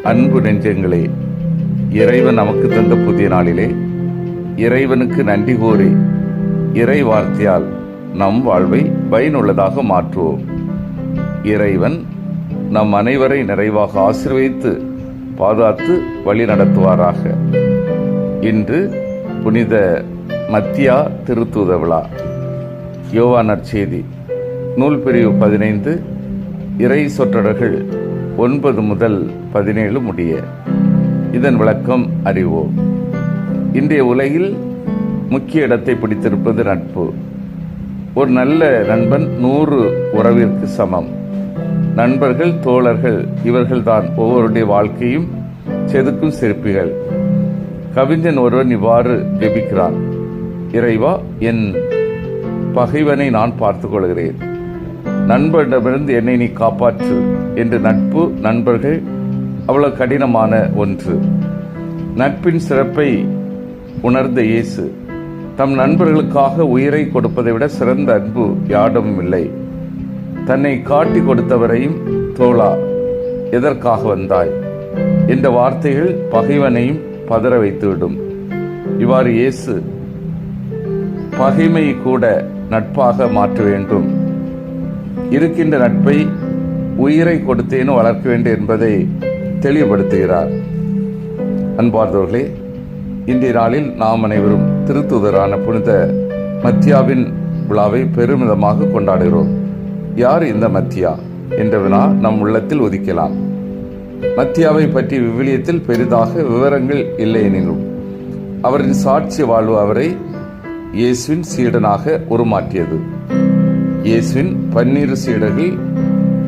அன்பு நெஞ்சங்களே, இறைவன் நமக்கு தந்த புதிய நாளிலே இறைவனுக்கு நன்றி கூறி இறை வார்த்தையால் நம் வாழ்வை பயனுள்ளதாக மாற்றுவோம். இறைவன் நம் அனைவரை நிறைவாக ஆசீர்வதித்து பாதுகாத்து வழி நடத்துவாராக. இன்று புனித மத்தியா திருத்தூத விழா. யோவான் நற்செய்தி நூல் பிரிவு 15, இறை சொற்றொடர்கள் 9 முதல் 17 முடிய. இதன் விளக்கம் அறிவோம். இன்றைய உலகில் முக்கிய இடத்தை பிடித்திருப்பது நட்பு. ஒரு நல்ல நண்பன் 100 உறவிற்கு சமம். நண்பர்கள், தோழர்கள், இவர்கள்தான் ஒவ்வொருடைய வாழ்க்கையும் செதுக்கும் சிற்பிகள். கவிஞன் ஒருவன் இவ்வாறு ஜெபிக்கிறான்: இறைவா, என் பகைவனை நான் பார்த்துக் கொள்கிறேன், நண்பனிடமிருந்து என்னை நீ காப்பாற்று என்று. நட்பு, நண்பர்கள் அவ்வளவு கடினமான ஒன்று. நட்பின் சிறப்பை உணர்ந்த இயேசு தம் நண்பர்களுக்காக உயிரை கொடுப்பதை விட சிறந்த அன்பு யாரும் இல்லை. தன்னை காட்டி கொடுத்தவரையும், தோழா, எதற்காக வந்தாய் என்ற வார்த்தைகள் பகைவனையும் பதற வைத்துவிடும். இவ்வாறு இயேசு பகைமை கூட நட்பாக மாற்ற வேண்டும், இருக்கின்ற நட்பை உயிரை கொடுத்தேனும் வளர்க்க வேண்டும் என்பதை தெளிவுபடுத்துகிறார். அன்பார்ந்தவர்களே, இன்றைய நாளில் நாம் அனைவரும் திருத்தூதரான புனித மத்தியாவின் விழாவை பெருமிதமாக கொண்டாடுகிறோம். யார் இந்த மத்தியா என்ற வினா நம் உள்ளத்தில் உதிக்கலாம். மத்தியாவை பற்றி விவிலியத்தில் பெரிதாக விவரங்கள் இல்லை எனினும் அவரின் சாட்சி வாழ்வு அவரை இயேசுவின் சீடனாக உருமாற்றியது. இயேசுவின் 12 சீடர்கள்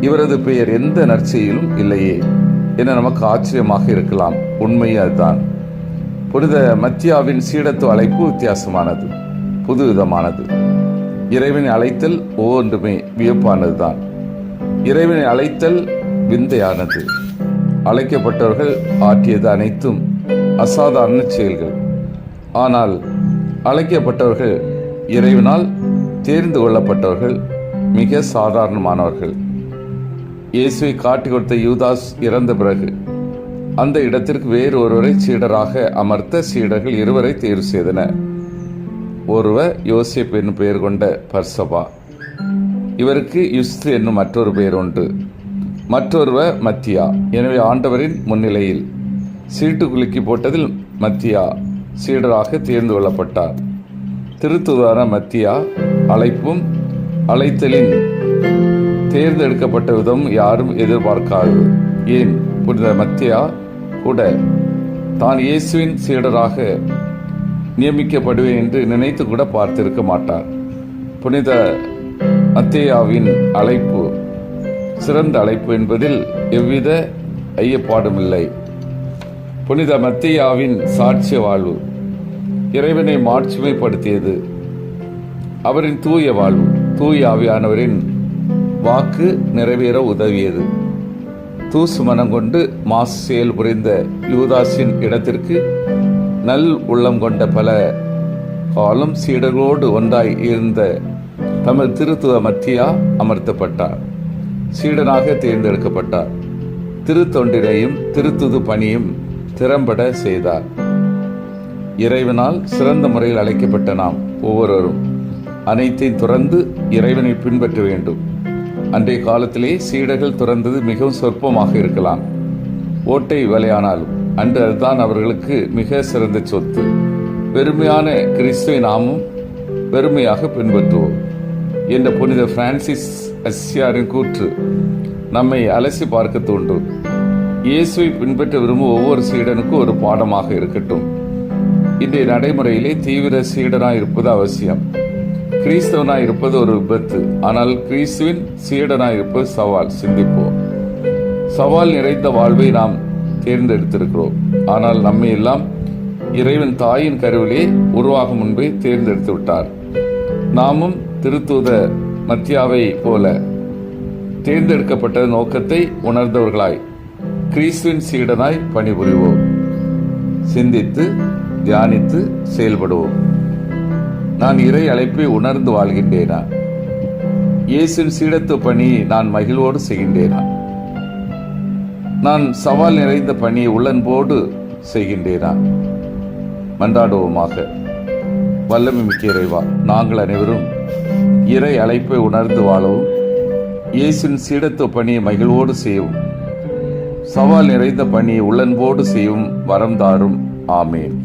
இவரது பெயர் எந்த நற்செய்தியிலும் இல்லையே என நமக்கு ஆச்சரியமாக இருக்கலாம். உண்மை அதுதான். புனித மத்தியாவின் சீடத்துவ அழைப்பு வித்தியாசமானது, புதுவிதமானது. இறைவனை அழைத்தல் ஒவ்வொன்றுமே வியப்பானதுதான். இறைவனை அழைத்தல் விந்தையானது. அழைக்கப்பட்டவர்கள் ஆற்றியது அனைத்தும் அசாதாரண செயல்கள். ஆனால் அழைக்கப்பட்டவர்கள், இறைவனால் தேர்ந்து கொள்ளப்பட்டவர்கள், மிக சாதாரணமானவர்கள். இயேசுவை காட்டி கொடுத்த யூதாஸ் இறந்த பிறகு அந்த இடத்திற்கு வேறு ஒருவரை சீடராக அமர்த்த சீடர்கள் 2 தேர்வு செய்தனர். ஒருவர் யோசேப் என்னும் பெயர் கொண்ட பர்சபா, இவருக்கு யுஸ்து என்னும் மற்றொரு பெயர் உண்டு. மற்றொருவர் மத்தியா. எனவே ஆண்டவரின் முன்னிலையில் சீட்டு குலுக்கி போட்டதில் மத்தியா சீடராக தேர்ந்து கொள்ளப்பட்டார். திருத்தூதரான மத்தியா அழைப்பும் அழைத்தலின் தேர்ந்தெடுக்கப்பட்ட விதம் யாரும் எதிர்பார்க்காதது. ஏன், புனித மத்தியா கூட தான் இயேசுவின் சீடராக நியமிக்கப்படுவேன் என்று நினைத்து கூட பார்த்திருக்க மாட்டார். புனித மத்தேயாவின் அழைப்பு சிறந்த அழைப்பு என்பதில் எவ்வித ஐயப்பாடும் இல்லை. புனித மத்தேயாவின் சாட்சிய வாழ்வு இறைவனை மாட்சிமைப்படுத்தியது. அவரின் தூய வாழ்வு தூய ஆவியானவரின் வாக்கு நிறைவேற உதவியது. தூசு மனம் கொண்டு மாசு செயல் புரிந்த யூதாஸின் இடத்திற்கு நல் உள்ளம் கொண்ட பல காலம் சீடர்களோடு ஒன்றாய் இருந்த தமது திருத்துவ மத்தியா அமர்த்தப்பட்டார். சீடனாக தேர்ந்தெடுக்கப்பட்டார். திருத்தொண்டினையும் திருத்துது பணியும் திறம்பட செய்தார். இறைவனால் சிறந்த முறையில் அழைக்கப்பட்ட நாம் ஒவ்வொருவரும் அனைத்தையும் துறந்து இறைவனை பின்பற்ற வேண்டும். அன்றைய காலத்திலே சீடர்கள் துறந்தது மிகவும் சொற்பமாக இருக்கலாம். ஓட்டை வேலையானாலும் அன்று அதுதான் அவர்களுக்கு மிக சிறந்த சொத்து. வெறுமையான கிறிஸ்துவை நாமும் வெறுமையாக பின்பற்றுவோம் என்ற புனித பிரான்சிஸ் அசியாரின் கூற்று நம்மை அலசி பார்க்க தூண்டும். இயேசுவை பின்பற்ற விரும்பும் ஒவ்வொரு சீடனுக்கும் ஒரு பாடமாக இருக்கட்டும். இன்றைய நடைமுறையிலே தீவிர சீடனாய் இருப்பது அவசியம். கிறிஸ்தவனாய் இருப்பது ஒரு விபத்து. ஆனால் கிறிஸ்துவின் சீடனாய் இருப்பது சவால். சிந்திப்போம். சவால் நிறைந்த வாழ்வை நாம் தேர்ந்தெடுத்திருக்கிறோம். ஆனால் நம்மை எல்லாம் இறைவன் தாயின் கருவிலே உருவாகும் முன்பே தேர்ந்தெடுத்து விட்டார். நாமும் திருத்தூத மத்தியாவை போல தேர்ந்தெடுக்கப்பட்ட நோக்கத்தை உணர்ந்தவர்களாய் கிறிஸ்துவின் சீடனாய் பணிபுரிவோம். சிந்தித்து தியானித்து செயல்படுவோம். நான் இறை அழைப்பை உணர்ந்து வாழ்கின்றேனா? இயேசுவின் சீடத்துவ பணியை நான் மகிழ்வோடு செய்கின்றேனா? நான் சவால் நிறைந்த பணியை உள்ளன்போடு செய்கின்றேனா? மன்றாடுவோமாக. வல்லமை மிக்க இறைவா, நாங்கள் அனைவரும் இறை அழைப்பை உணர்ந்து வாழவும், இயேசுவின் சீடத்துவ பணியை மகிழ்வோடு செய்யவும், சவால் நிறைந்த பணியை உள்ளன்போடு செய்யவும் வரம் தாரும். ஆமேன்.